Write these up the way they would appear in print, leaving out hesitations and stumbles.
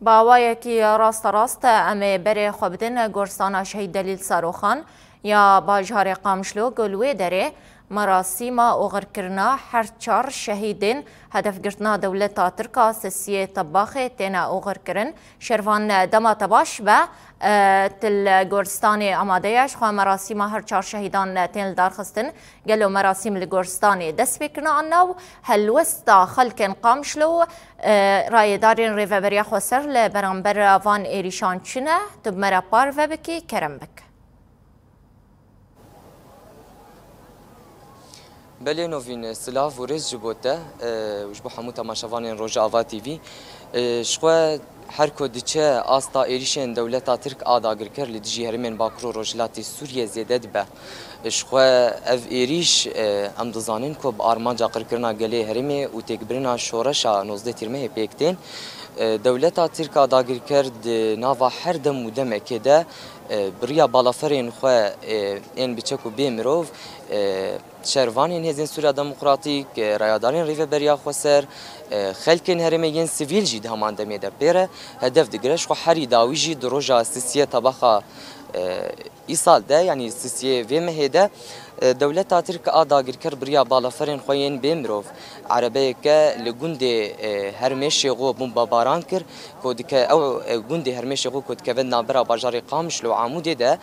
باوایەکی ڕاستە ئەمێ بەرێ خۆبدن گۆرستانە شەهید دەلیل ساروخان یا باژارێ قامشلۆ گلوێ دەرێ مراسیما ئۆغرکردنا هەر چار شەهیدên hedefgirtina dewleta Tirka sesiyê Tebaxê têne oxirkirin şervan dema te baş be til Goristanê amade ye ji xwe merasîma her çar şehîdan tên li darxistin gelo merasîm li Goristanê dest pêkirina an nav helwesta xelkên Qamişlo rayêdarên rêveberiya Xweser li beramber van êrîşan çi ne tu bi me re par vebikî kerem bik. بله نوین سلاف و رز جبوته وجبو حمو تماشاوانین روژا آوا تیوی شخوا هر کدیچه آستا ایریشن دولتا ترک آداگر کر لدیجی هرمن باکرو روجلاتی سوریه زیده دبه شخوا اف ایریش ام دزانین کو بارمان جاقر کرنا گله هرمه و تکبرنا شورشا 19 تیرمه پیکتین دولتا ترک آداگر کرد ناوا هر دم و دم کده بریا بالافرین خو این بچکو بیمروف شهروانین هزین سوریا دموکراتیک رایدارین ریوبریا خوسر خلکین هرمین سیویل جی همان دمیده پیره هدف دگرش خو هری داوی جی دروجا سیسیه طبقه ایسال ده یعنی سیسیه و مهده دولت ترک آداگر کر بریا بالافرین خوین بیمروف عربه که لگوند هرمش یغو بمباران کر کود که او گوند هرمش یغو کود که ود نابرا بازار قامشلو عموده ده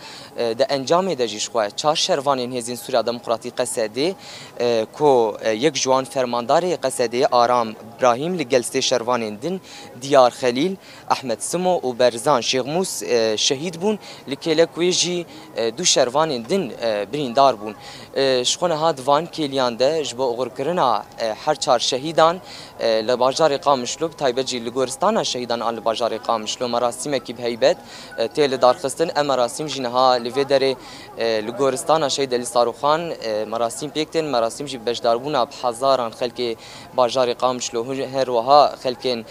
انجام ده جیش خواه چهار شهروانین هزین سوریا دموکراتی قصده کو یک جوان فرماندار قصده آرام ابراهیم لگلسته شهروانین دن دیار خلیل احمد سمو و برزان شیغموس شهید بون لکیلکوی جی دو شهروانین دن بریندار بون شخونه هاد وان کلیانده جبو اغرکرنا هر چار شهیدان لباجار قامشلو تایبجی لگورستان شهیدان آن لباجار قامشلو مراسم کی بهیبت تیل دارخستن ام مراسم جنها لودره لگورستان شهید علی ساروخان مراسم پیکتن مراسم جی بجداربونا بهزاران خلک باجار قامشلو هر وها خلکن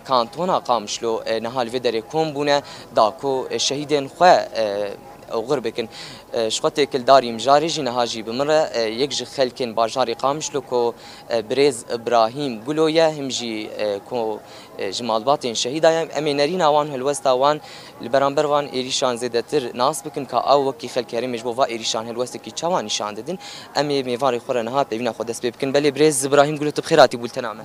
کانتونا قامشلو نها لودره کوم بونه داکو شهیدن خو غرب بکن شقت کل داری مجاری جنهاجی بمره یک ج خلکن باجاری قامشلو کو برز ابراهیم گلویا همجی کو جمالباتین شهیدای امینرین آوان هلوستا وان لبرانبر وان ایریشان زدتر ناس بکن که او وکی خلکری مجبو و ایریشان هلوستا کی چوان نشان دادن امی میواری خوره نها ببینا خود دست بکن بله برز ابراهیم گلو تو بخیراتی بولتنامه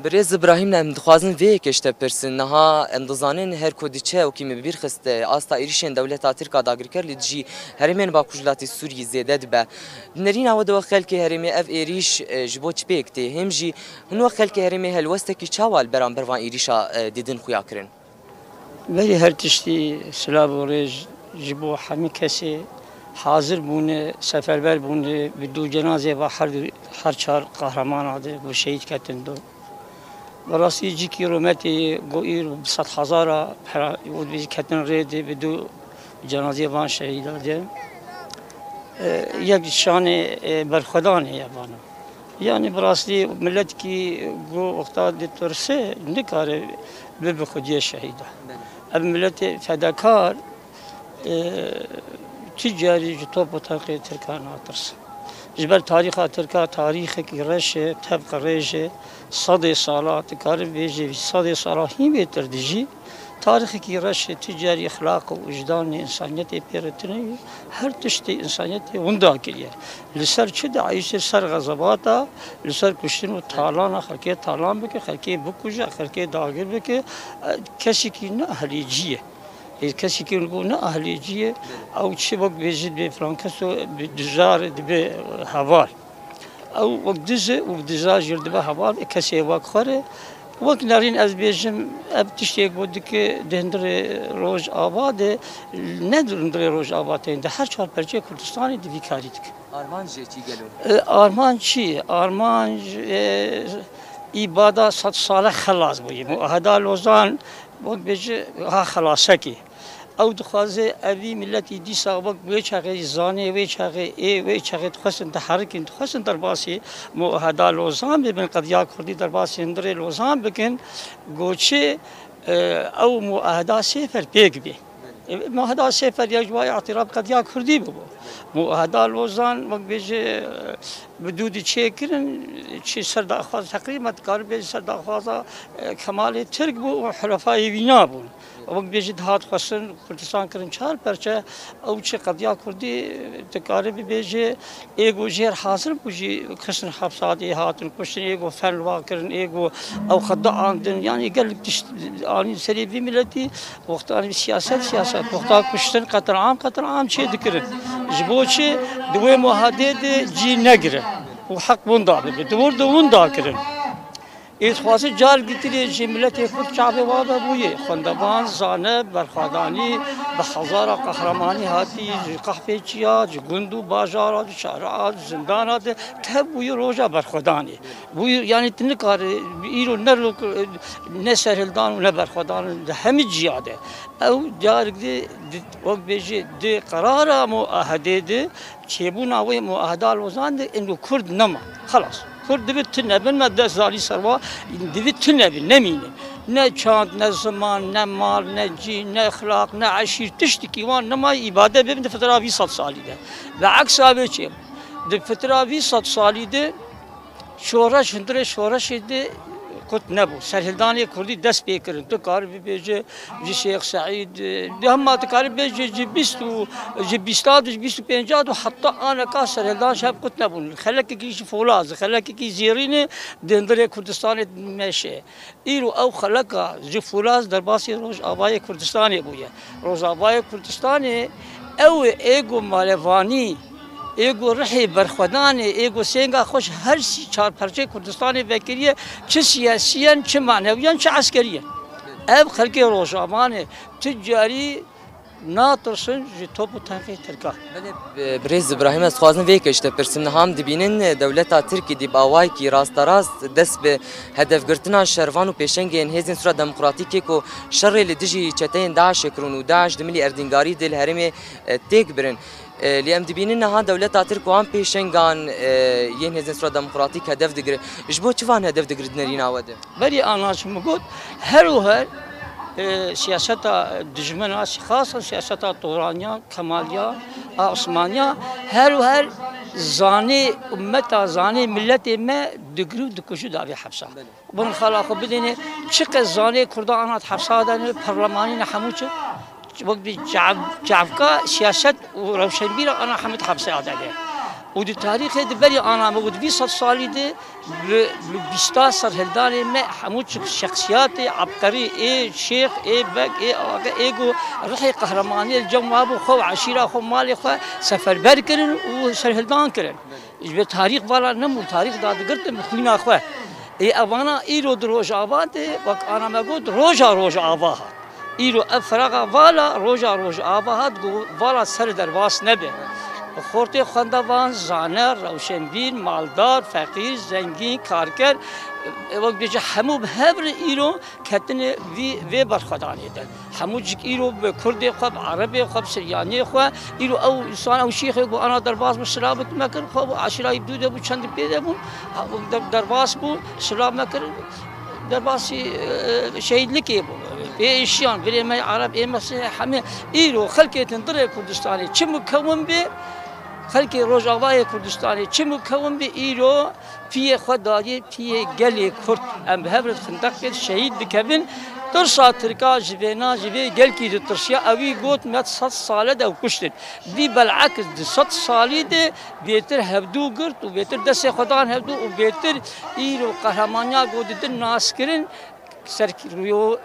برز ابراهیم نم دخوازن وی کشته پرسن نها اندزانین هر کودیچه و کی مبیر خست آستا ایریشن دولت ترکا داگر کر لجی هرمن با کجلاتی سوریه زیده به نرین او دو خلک هرمی اف ایریش جبوچ پیکته همجی هنو خلک هرمی هلوسته کی چاوال برانبر وان ایریشا دیدن خویا کرن ولی هر تشتی سلاب و رج جبو همی کسی حاضر بونه سفربر بونه به دو جنازه و هر چهار قهرمان آده و شهید کردن دو براستی جی کیلومتری گویر 100,000 و بیش کتن ریده به دو جنازه وان شهید آده یک شان برخدانه یابانه یعنی براستی ملت کی گو اختار دترسه نکاره به خودی شهیده اب ملت فداکار تجاری جتوب و ترقی ترکان آترس جبر تاریخ ترکا تاریخ کی رشه طبق رشه صد سالات کار بیجی صد سالات هی بهتر دیجی تاریخ کی رشه تجاری اخلاق و وجدان انسانیت پیرتنی هر تشتی انسانیت وندا کلیه لسر چه دعایش سر غضباتا لسر کشتن و تالان خلقی تالان بکه خلقی بکوجه خلقی داگر بکه کسی کی نه اهلیجیه کسی که اونگو نه اهلیجیه او چه وقت بیجید به فرانکسو به دجار به حوال او وقت دزه و دجار جرد به حوال کسی وقت خاره وقت نارین از بیجم اب تشتی بود که دهندر روز آباده نه دهندر روز آباده ده هر چهار پرچه کردستانی دوی کاری دک آرمان چی گلو آرمان چی آرمان ایبادا 100 ساله خلاص بودیم و هدا لوزان وقت بیجه ها خلاصه کی او دخوازه اوی ملتی دیسا وقت وی چاقه زانه وی چاقه ای وی چاقه تخواستن تحرکن تخواستن در باسی معاهده لوزان ببین قضیه کردی در باسی اندر لوزان بکن گوچه او معاهده سفر پیگ بی معاهده سفر یا جوای اعتراف قد یا کردی ببو معاهده لوزان وقت بیجه بدودی چه کرن چه سرداخواز تقریبا کار بیجه سرداخوازا کمال ترک بو و حلفای وینا بو وقت بیجه دهات خواستن کردستان کرن چهار پرچه او چه قضیه کردی تقریبا بیجه ایگو جهر حاضر بوجی کسن حبساتی هاتن کشتن ایگو فنوا کرن ایگو او خدا آندن یعنی قال آنی سری بی ملتی وقت آنی سیاست وقتا کشتن قطر عام چه دکرن جبو چه دوی معاهده جی نگره و حق بوندا بده دون دا کرن اتخاذ جار گیتری جملت خود شعب وابه بویه خندبان زانه برخوادانی به هزار قهرمانی هاتی قحفه چیا گندو باجارات شهرات زندانات تب بوی روزا برخوادانی بوی یعنی تنکار ایرو نرلو نه سرهلدان و نه برخوادان همه جیاده او جار گی وقت بیجی دی قرار معاهده دی چیبون آوی معاهده الوزان دی انو کرد نما خلاص کرد دوید تنبین مدد زالی سروا دوید تنبین نمینه نه چاند نه زمان نه مال نه جی نه اخلاق نه عشیر تشتکی وان نما عباده ببین ده فتره 200 سالی ده و عکس آبه چیم ده فتره 200 سالی ده شورش هندره شورش ده کت نبود سرهلدانی کردی دست بیکرن تو کار بیجه جی شیخ سعید ده هم تو کار بیجه جی 25 و حتی آن کا سرهلدان شب کت نبود خلک کیش فولاز خلک کی زیرین دندره کردستان میشه ایرو او خلک جی فولاز در باسی روز آبای کردستانی بوده روز آبای کردستانی او ایگو مالوانی ایگو رحی برخودانه ایگو سینگا خوش هر سی چهار پرچه کردستان وکریه چه سیاسیان چه معنویان چه عسکریان اب خلق روزآمانه تجاری ناترسن جی توپ و تنقی ترکا برز ابراهیم از خوازن ویکش ده پرسن هم دبینن دولتا ترکی دی باوای کی راست دست به هدف گرتنا شروان و پیشنگ انهزین سورا دموکراتیکی کو شر لدجی چتین داعش کرون و داعش دملی اردنگاری دل هرم تیک برن لیم دبینن ها دولتا ترکو هم پیشنگان ین هزین سورا دموکراتیک هدف دگره جبو چوان هدف دگرد نرینا وده بری آناش مگود هر و هر سیاست دشمن خاصة سیاست طورانیا کمالیا عثمانیا هر و هر زانی امت زانی ملت ما دگرو دکشو داری حبسه بن خلاق بدینه چقدر زانی کردان آنات حبسه دارن پارلمانی نحموچه وقت جعفکا سیاست و روشنبیر آن حمد حبسه عدده و دی تاریخ دبری آن موجود 200 سالی ده بیستا سرهلدان ما همون شخصیات عبقری ای شیخ ای بگ ای آقا ایگو رحی قهرمانی الجواب خو عشیره خو مال خو سفربر کردن و سرهلدان کردن به تاریخ والا نمو تاریخ دادگرد مخوینا خو ای اوانا ای رو روز آباد وقت آن موجود روز آباد ایرو افراغ والا روز آباد والا سر درواس نبه خورت خاندان زانه روشنبین مالدار فقیر زنگین کارگر وقت بیچه همو به هر ایرو کتن وی برخوادانی دن همو جک ایرو به کردی خواب عربی خواب سریانی خواب ایرو او انسان او شیخ گو آن درباز مسلابت مکر خواب عشرای دوده بود چند پیده بود درباز بود سلام مکر درباسی شهید لکی بود ایشیان بریم عرب ای مسیح همه ایرو خلقی تندره کردستانی چه مکون به خلق روزآوای کردستانی چه مکون به ایرو پی خدایی پی گلی کرد ام به هر خندق شهید بکبن در ساترکا جبنا جبه گل کی در ترسیا اوی گوت مت 100 ساله دو کشتن دی بالعکس 100 سالی ده بهتر هبدو گرت و بهتر دست خدان هبدو و بهتر ایرو قهرمانیا گود ناس کرن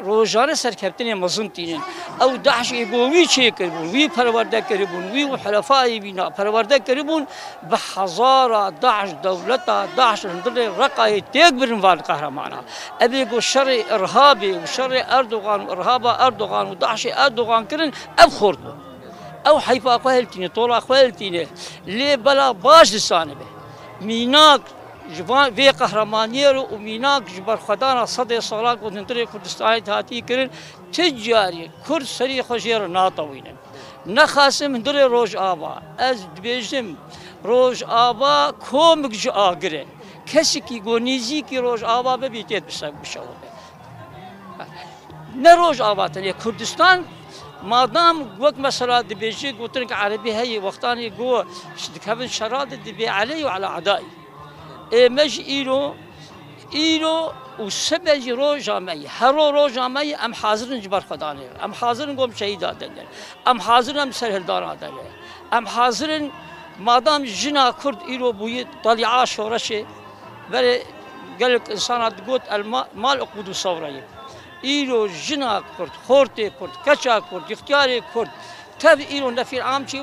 روزانه سرکبتن مزن تینن او داعش ایگوی چه کربون وی پرورده کربون وی و حلفای بینا پرورده کربون به هزار داعش دولتا داعش اندر رقای تیگ برن وال قهرمانا ابی گو شر ارهابی و شر اردوغان و ارهابا اردوغان و داعش اردوغان کرن اب خورد او حیفا خوالتینه طولا خوالتینه لی بلا باش لسانه به میناک جوان وی قهرمانی رو و میناک جبر خدانا صد سالات و دنتر کردستان تاتی کرن تجاری کرد سری خوشیر ناتوینن نخاسم در روز آبا از بیشتم روز آبا کومک جو آگره کسی کی گونیزی کی روز آبا به بیتیت بسگ بشود نه روز آبا تنی کردستان مادام وقت مثلا دبيجي قلت عربي هي وقتاني جو دكابن شراد دبي علي وعلى اعدائي مج إيرو وسبج رو جامعي هرو رو جامعي أم حاضرن جبر خدانه أم حاضرن قوم شهيد آدنه أم حاضرن أم سرهلدار آدنه أم حاضرن مادام جنا كرد إيرو بوي طليعة شورشة بل قالك إنسان تقول المال أقود صوريه إيرو جنا كرد خورتي كرد كشا كرد اختياري كرد تاب إيرو نفير عام شيء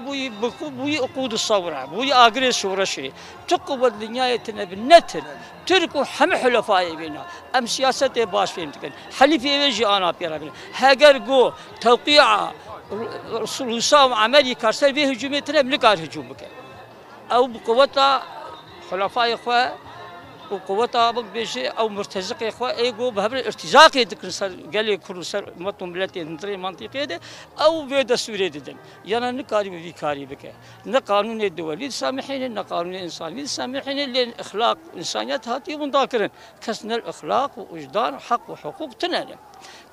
بوي أقود الصورة بوي أجري شورشة تقوى الدنيا بالنتر تركوا حم حلفاء بينا أم سياسة باش فهمتكن حليفي ويجي أنا بيرابنا هاجر جو توقيع روسا وعملي كارسل به هجومتنا بنقار هجومك أو بقوة حلفاء إخوة وقوتها بيجي او مرتزق اخوه ايجو بهبل ارتزاق يذكر قال لي كل سر مطم بلاتي نطري منطقه ده او في دستور ددن يعني نقاري بكاري بك ن قانون الدولي سامحين ن قانون الانساني سامحين لان اخلاق انسانيات هاتي ونداكرن كسن الاخلاق ووجدان حق وحقوق تنال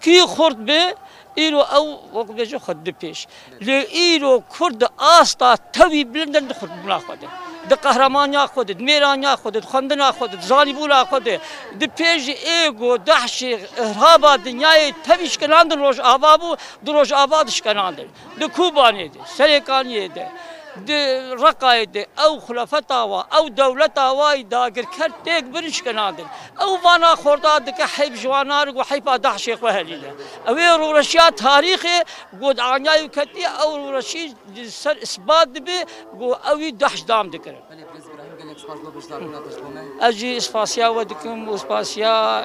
كي خرد به إيرو أو وقت بيجي خد بيش لإيرو كرد آستا توي بلندن خرد بناخده د قهرمان ياخذ د ميران ياخذ د خندن ياخذ د زالبول ياخذ د بيج ايجو دحش ارهابا دنياي تبيش كناند روج ابابو دروج اباد شكناند د كوباني دي سريكاني دي د رقايد او خلافتا او دولتا واي داگر كرتك برش كناند او وانا خوردا دك حيب جوانار وحيفا دحش وهليله او رشيا تاريخي قد عناي كتي او رشي سر اثبات به او دحش دام دكر اجي اسفاسيا ودكم اسفاسيا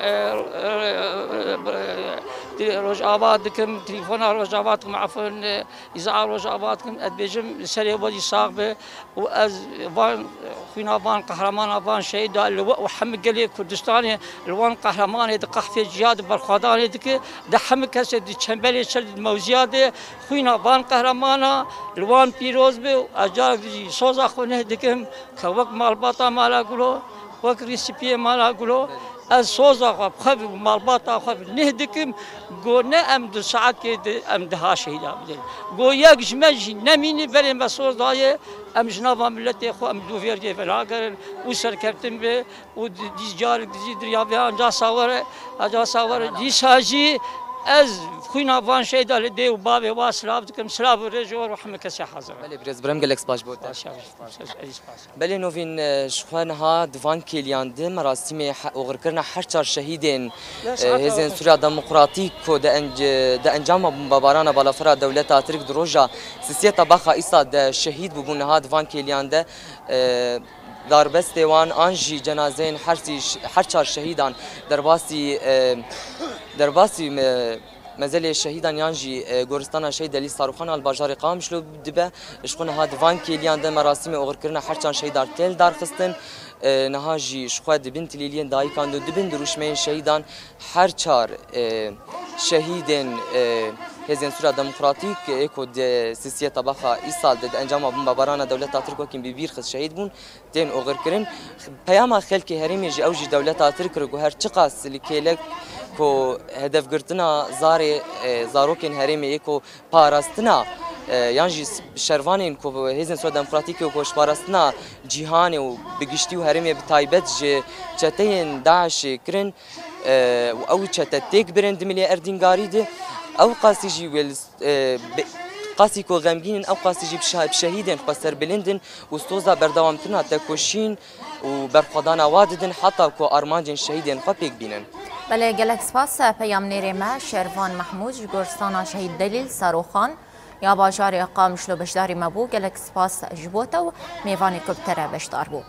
روج آبادكم تليفون روج آبادكم عفوا إذاعة روج آبادكم أدبيجم سري ودي صاحبه وأز وان خوينا وان قهرمان وان شهيد اللواء وحمد قلي كردستاني الوان قهرمان هذا قحفي جهاد بالخضان هذيك ده حمد كسر دي شمبلي شرد الموزيات خوينا وان قهرمان الوان بيروز به أجار دي صوزا خونه هذيكم كوك مالباطا مالا قولو وك ريسيبي مالا قولو از صوزا خب مالباطا خب نهدكم قلنا ام دو ساعات كده ام دها شهيدا بدل قو يك جمج نميني بري مسوز دايه ام جنابا ملتي اخو ام دو فيرجي فلاغر وسر كرتم به ودي جار دي دريا بها اجا صور دي ساجي از خوينا وان شهيدا لدي وبابي واسلاف دكم سلاف رجور وحمد كسي حاضر بله برز برم گلک سپاس بوده بله نوین شخوانها دوان کلیان ده مراسم اوغرکرنا هر چار شهیدین هزین سوریا دموکراتیک کو ده انجام بمباران بالافرا دولت ترک دروجا سیاست باخا ایسا ده شهید ببونها دوان کلیان ده داربست وان آنجی جنازین هر چار شهیدان درباسی مزل شهیدان یانجی گورستان شهید دلی صاروخان الباجار قامشلو دبه شخون هاد وان کلیان ده مراسم اوغرکرنا هر چار شهیدار تل دار خستن نهاجی شخواد دبن تلیلین دایکان دو دبن دروشمین شهیدان هر چار شهیدن هزین سوریا دموکراتیک اکو د سیاست باخا ایسال د انجام بمباران دولت ترک وکیم بیر خص شهید بون دین اوغرکرن پیام خلک هرمی جی اوجی دولت ترک رو هر چقاس لکلک کو هدف گرتنا زاروکن هرمی اکو پاراستنا یعنی شروانین کو هزین سوریا دموکراتیک و کوش پاراستنا جهان و بگشتی و هرمی بتایبت ج چتین داعش کرن او چتتک برند ملی اردینگاری ده او قاسي جي قاسي كو غمجين او قاسي جي بشهيدين خسر بلندن وستوزا بردوام تنا تكوشين وبرخدانا واددن حتى كو ارمانجن شهيدين خبيك بينن بله گلک سپاس پیام نیرما شروان محمود گورستان شهید دلیل صاروخان یا باجار قامشلو بشداری مبو گلک سپاس جبوتا و میوانی کبتره بشدار بو